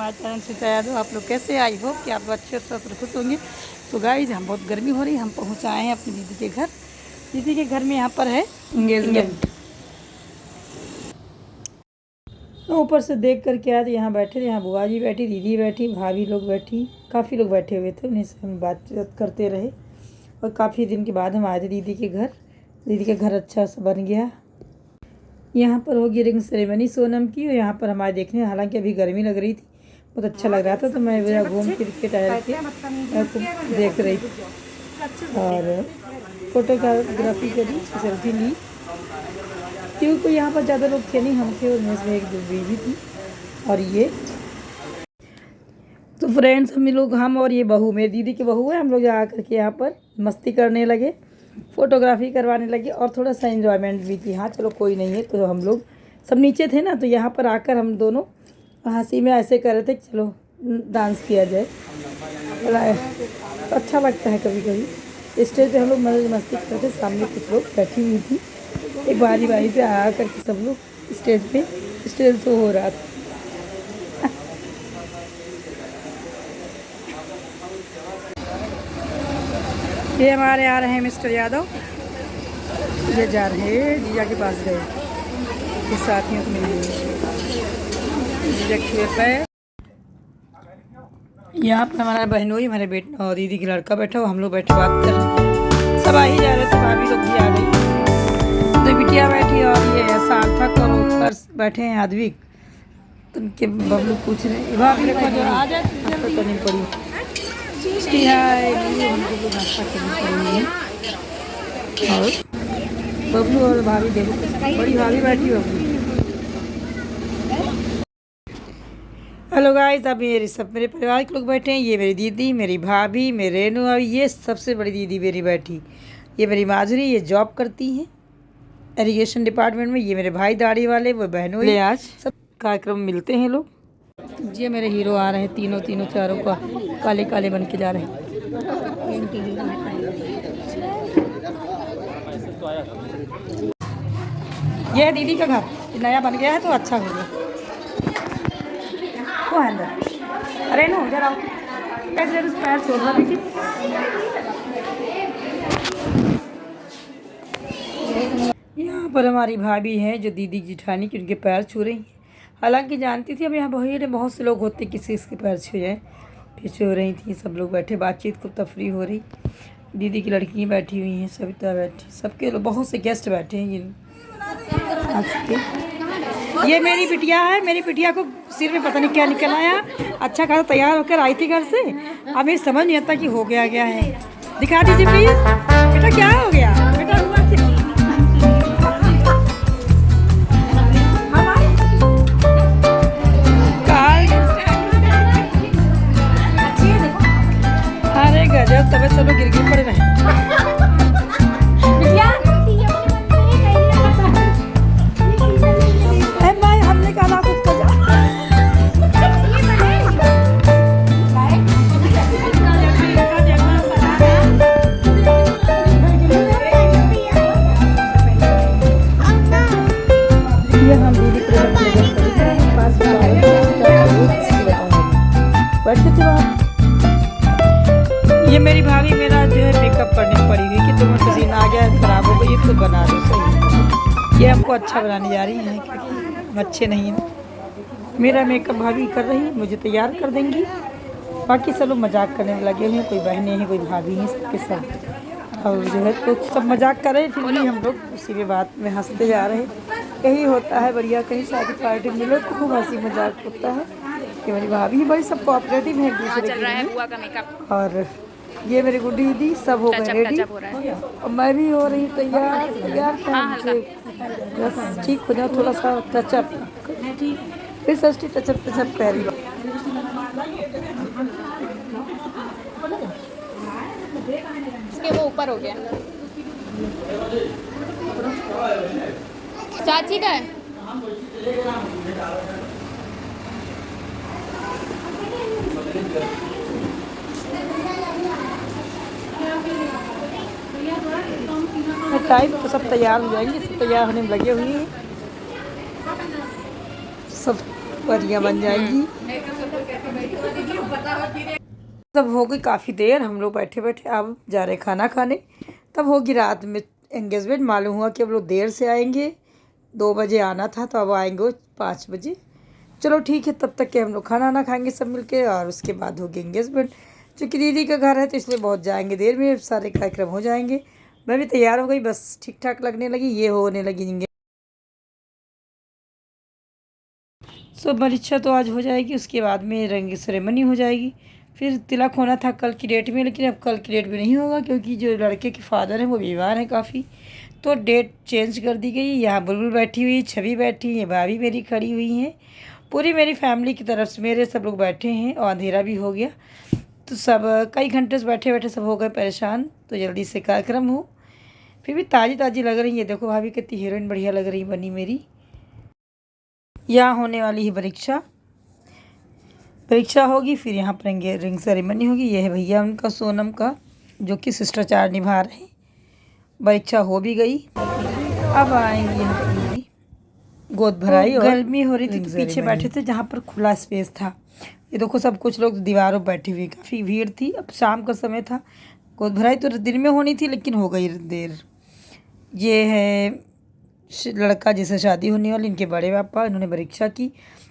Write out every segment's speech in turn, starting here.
हमारे चैनल से याद हो आप लोग कैसे। आई होप कि आप अच्छे और खुश होंगे। तो गाइस हम बहुत गर्मी हो रही है, हम पहुँच आए हैं अपनी दीदी के घर। दीदी के घर में यहाँ पर है इंगेजमेंट। तो ऊपर से देख कर के आज यहाँ बैठे थे, यहाँ बुआ जी बैठी, दीदी बैठी, भाभी लोग बैठी, काफ़ी लोग बैठे हुए थे। उन्हीं से हम बातचीत करते रहे और काफ़ी दिन के बाद हम आए थे दीदी के घर। दीदी का घर अच्छा सा बन गया। यहाँ पर होगी रिंग सेरेमनी सोनम की, और यहाँ पर हमारे देखने, हालांकि अभी गर्मी लग रही थी, बहुत अच्छा लग रहा था। तो मैं मेरा घूम फिर के टहल के देख रही थी और फोटोग्राफी करी, सेल्फी ली, क्योंकि यहाँ पर ज़्यादा लोग थे नहीं, हम थे और उसमें एक दो बीवी थी और ये। तो फ्रेंड्स हम और ये बहू, मेरी दीदी की बहू है, हम लोग आ करके यहाँ पर मस्ती करने लगे, फ़ोटोग्राफी करवाने लगे और थोड़ा सा एंजॉयमेंट भी की। हाँ चलो कोई नहीं है, तो हम लोग सब नीचे थे ना, तो यहाँ पर आकर हम दोनों हंसी में ऐसे कर रहे थे कि चलो डांस किया जाए। तो अच्छा लगता है कभी कभी। स्टेज पे हम लोग मस्ती कर रहे थे, सामने कुछ लोग बैठी हुई थी, एक बारी बारी से आ करके सब लोग स्टेज शो हो रहा था। ये हमारे आ रहे हैं मिस्टर यादव, ये जा रहे हैं जीजा के पास गए, ये साथियों से मिले जीजा के पैर। यहाँ पर हमारा बहनोई, हमारे बेटे और दीदी की लड़का बैठा हो, हम लोग बैठे बात कर रहे हैं। सब आ ही जा रहे थे, भाभी लोग भी आ गई, तो बिटिया बैठी और ये सार्थक और ऊपर बैठे हैं आद्विक। तो उनके बबलू पूछ रहे हैं भाभी को जो आ जाए तो करनी पड़ी नाश्ता करनी पड़ी। और बबलू और भाभी देखो, बड़ी भाभी बैठी बबलू। हेलो गाइस, अब मेरे परिवार के लोग बैठे हैं। ये मेरी दीदी, मेरी भाभी, मेरे रेनू, और ये सबसे बड़ी दीदी मेरी बैठी, ये मेरी माधुरी, ये जॉब करती हैं इरिगेशन डिपार्टमेंट में। ये मेरे भाई दाढ़ी वाले, वो बहनों ही। आज सब कार्यक्रम मिलते हैं लोग। ये मेरे हीरो आ रहे हैं, तीनों चारों का काले काले बन के जा रहे हैं। ये है दीदी का घर, नया बन गया है तो अच्छा हो गया। वो है अंदर, अरे नो जरा पैर छोड़ रहा बेटी। यहाँ पर हमारी भाभी है जो दीदी जिठानी की, उनके पैर छू रही हैं। हालांकि जानती थी अब यहाँ बहुत से लोग होते, किसी के पैर छू जाए, फिर छू रही थी। सब लोग बैठे, बातचीत खूब तफरी हो रही। दीदी की लड़की बैठी हुई हैं, सविता बैठी, सबके लोग, बहुत से गेस्ट बैठे हैं। ये मेरी बिटिया है, मेरी बिटिया को सिर में पता नहीं क्या निकल आया, अच्छा खासा तैयार होकर आई थी घर से, अब ये समझ नहीं आता कि हो गया है। दिखा दीजिए प्लीज, बेटा क्या हो गया बेटा, हुआ गजब, तब सब लोग गिर पड़ रहे हैं। भाई हमने कहा कुछ कर जा। ये हम दीदी पास बैठे थे वहाँ। ये मेरी भाभी, मेरा जो है मेकअप करने पड़ी हुई कि तुम्हें पसीना आ गया, खराब हो गई, तो बना दो सही। ये हमको अच्छा बनाने जा रही हैं क्योंकि हम अच्छे नहीं हैं। मेरा मेकअप भाभी कर रही है, मुझे तैयार कर देंगी। बाकी सब लोग मजाक करने में लगे हुए हैं, कोई बहनें हैं, कोई भाभी हैं, सबके सब। और जो है तो सब मजाक कर रहे हैं, फिर भी हम लोग उसी में बात में हंसते जा रहे हैं। यही होता है बढ़िया, कहीं शादी पार्टी मिलो तो खूब हंसी मजाक होता है। कि मेरी भाभी बड़ी सब कोऑपरेटिव है एक दूसरे के। और ये मेरी गुड्डी दीदी सब हो गए रेडी, और मैं भी हो रही तैयार बस ठीक हो जाओ, थोड़ा सा टचअप, फिर सस्ती टचअप कर रही। वो ऊपर हो गया, चाची का है। टाइम तो सब तैयार हो जाएंगे, सब तैयार होने में लगे हुए हैं, सब परियां बन जाएंगी। तब हो गई काफ़ी देर, हम लोग बैठे बैठे अब जा रहे खाना खाने। तब होगी रात में एंगेजमेंट। मालूम हुआ कि अब लोग देर से आएंगे, 2 बजे आना था तो अब आएंगे 5 बजे। चलो ठीक है, तब तक के हम लोग खाना ना खाएंगे सब मिलके और उसके बाद होगी एंगेजमेंट। चूँकि दीदी का घर है तो इसलिए बहुत जाएंगे, देर में सारे कार्यक्रम हो जाएंगे। मैं भी तैयार हो गई, बस ठीक ठाक लगने लगी, ये होने लगी। सो परीक्षा तो आज हो जाएगी, उसके बाद में रंग सेरेमनी हो जाएगी। फिर तिलक होना था कल की डेट में, लेकिन अब कल की डेट में नहीं होगा क्योंकि जो लड़के के फादर हैं वो बीमार हैं काफ़ी, तो डेट चेंज कर दी गई। यहाँ बुलबुल बैठी हुई, छवि बैठी है, भाभी मेरी खड़ी हुई हैं, पूरी मेरी फैमिली की तरफ से मेरे सब लोग बैठे हैं और अंधेरा भी हो गया तो सब कई घंटे से बैठे बैठे सब हो गए परेशान, तो जल्दी से कार्यक्रम हो। फिर भी ताज़ी ताज़ी लग रही है, देखो भाभी कितनी हीरोइन बढ़िया लग रही बनी मेरी। यहाँ होने वाली है परीक्षा होगी, फिर यहाँ पर रिंग सेरेमनी होगी। यह है भैया उनका सोनम का, जो कि शिष्टाचार निभा रहे हैं। परीक्षा हो भी गई, अब आएंगी यहाँ पर मेरी गोद भराई। और गर्मी हो रही थी तो पीछे बैठे थे जहाँ पर खुला स्पेस था। ये देखो सब कुछ लोग दीवारों पर बैठी हुई, काफ़ी भीड़ थी। अब शाम का समय था, गोद भराई तो दिन में होनी थी लेकिन हो गई देर। ये है लड़का जिसे शादी होने वाली, इनके बड़े पापा, इन्होंने परीक्षा की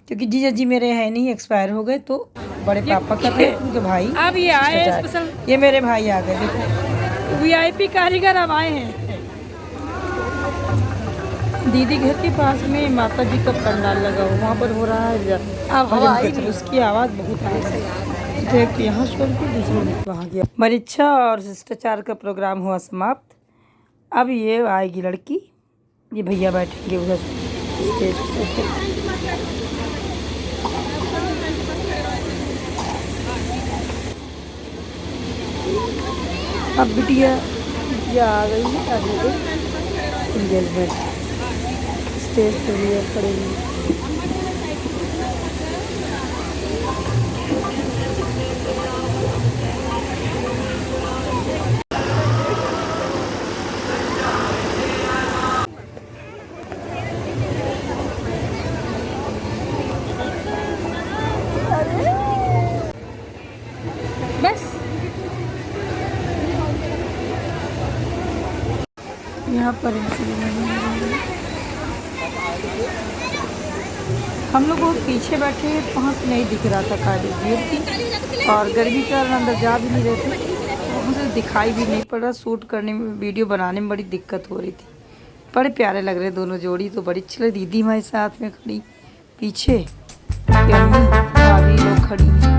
क्योंकि जीजा जी मेरे हैं नहीं, एक्सपायर हो गए, तो बड़े पापा कर रहे उनके भाई। अब ये आए स्पेशल, ये मेरे भाई आ गए, देखो वीआईपी कारीगर अब आए हैं। दीदी घर के पास में माता जी का पंडाल लगा हुआ, वहाँ पर हो रहा है अब उसकी आवाज़ बहुत आ रही है, तो एक यहाँ छोड़ के दूसरे वहाँ गया। परीक्षा और शिष्टाचार का प्रोग्राम हुआ समाप्त। अब ये आएगी लड़की, ये भैया बैठेंगे उधर स्टेज पे। अब बिटिया आ गई है, अब हो गई एंगेजमेंट, स्टेज पे भी पड़ेगी। बस यहाँ पर हम लोग बहुत पीछे बैठे, वहाँ से नहीं दिख रहा था, काली भीड़ थी और गर्मी के कारण अंदर जा भी नहीं रहे थे, मुझे दिखाई भी नहीं पड़ रहा। शूट करने में, वीडियो बनाने में बड़ी दिक्कत हो रही थी। बड़े प्यारे लग रहे दोनों जोड़ी, तो बड़ी अच्छी लगी। दीदी हमारे साथ में खड़ी, पीछे भाभी लोग खड़ी हैं।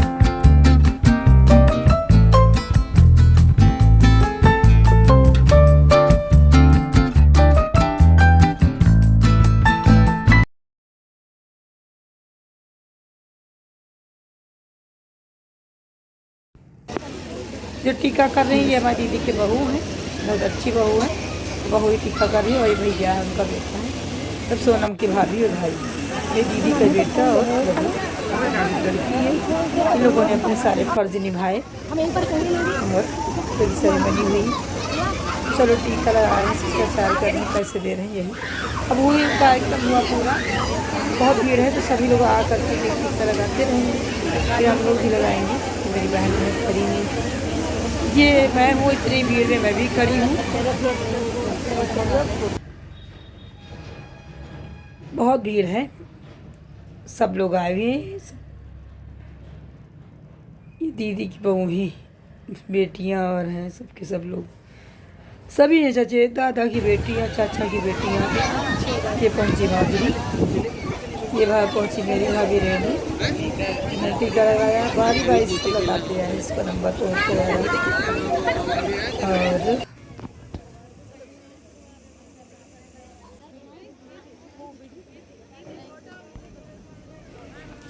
जो टीका कर रही है हमारी दीदी की बहू है, बहुत अच्छी बहू है, बहू ही टीका कर रही है, वही भैया है उनका बेटा है। तब सोनम की भाभी और भाई, मेरी दीदी का बेटा और लड़की है। इन लोगों ने अपने सारे फर्ज निभाए और फिर सेरेमनी हुई। चलो टीका लगा रहे हैं, शिष्टाचार करने पैसे दे रहे हैं, यही अब वही कार्यक्रम हुआ पूरा। बहुत भीड़ है तो सभी लोग आ करके टीका लगाते रहेंगे, फिर हम लोग भी लगाएंगे। मेरी बहन में खड़ी हुई, ये मैं हूँ इतनी भीड़ में मैं भी खड़ी हूँ। बहुत भीड़ है, सब लोग आए हुए हैं। ये दीदी की बहू भी, बेटियाँ और हैं, सबके सब लोग, सभी हैं, चाचे दादा की बेटियाँ, चाचा की बेटियाँ। ये पहुँची माधुरी, ये भाई पहुँची मेरी भाभी रेनी, टीका लगाया। बारी बारी से लगाते हैं, इसका नंबर तो होते हैं। और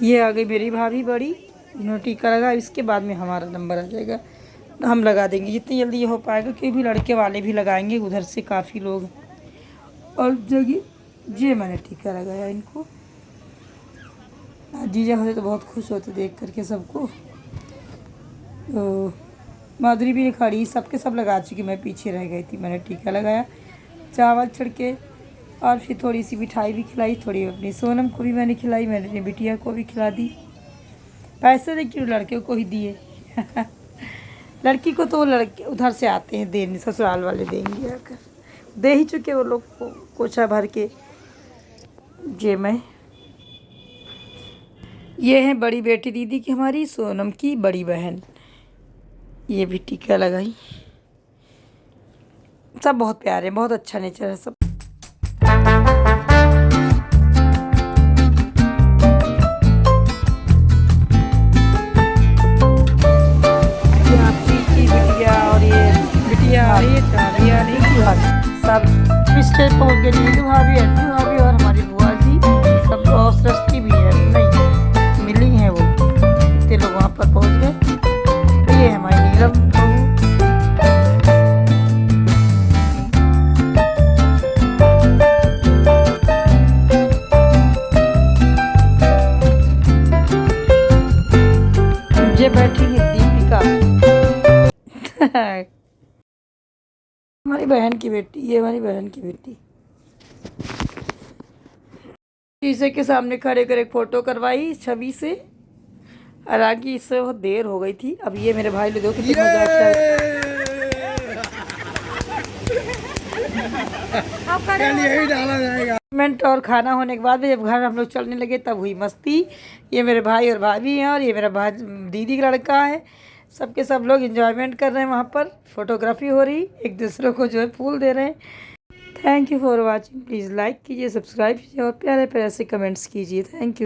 ये आ गई मेरी भाभी बड़ी, इन्होंने टीका लगा, इसके बाद में हमारा नंबर आ जाएगा, हम लगा देंगे जितनी जल्दी ये हो पाएगा, क्योंकि भी लड़के वाले भी लगाएंगे, उधर से काफ़ी लोग। और जगह ये मैंने टीका लगाया इनको, जीजा होते तो बहुत खुश होते देख करके सबको। तो माधुरी भी खड़ी, सबके सब लगा चुकी, मैं पीछे रह गई थी। मैंने टीका लगाया, चावल छिड़के और फिर थोड़ी सी मिठाई भी खिलाई, थोड़ी अपनी सोनम को भी मैंने खिलाई, मैंने अपनी बिटिया को भी खिला दी। पैसे देखिए लड़के को ही दिए। लड़की को तो लड़के उधर से आते हैं देने, ससुराल वाले देंगे आकर। दे ही चुके वो लोग को कोछा भर के जेब में। ये है बड़ी बेटी दीदी की, हमारी सोनम की बड़ी बहन। ये भी टीका लगाई। सब बहुत प्यारे, बहुत अच्छा नेचर है सब। ये आपकी की बिटिया और ये बिटिया और ये चारिया नहीं की भाभी सब स्टेज पहुँच गए। नीलू भाभी, अंजू भाभी और हमारी बुआ जी सब, और सृष्टि भी है, नहीं मिली हैं वो। इतने लोग वहाँ पर पहुँच गए। ये हमारी नीलम बहू। ये बैठी है दीपिका। हमारी बहन की बेटी, ये हमारी बहन की बेटी। शीशे के सामने खड़े कर एक फ़ोटो करवाई छवि से, और आगे इससे बहुत देर हो गई थी। अब ये मेरे भाई लोग कितने मजाक मिनट और खाना होने के बाद भी जब घर हम लोग चलने लगे तब हुई मस्ती। ये मेरे भाई और भाभी हैं और ये मेरा दीदी का लड़का है। सबके सब लोग एंजॉयमेंट कर रहे हैं, वहाँ पर फोटोग्राफी हो रही, एक दूसरे को जो है फूल दे रहे हैं। Thank you for watching. Please like कीजिए, सब्सक्राइब कीजिए और प्यारे प्यारे से कमेंट्स कीजिए। Thank you.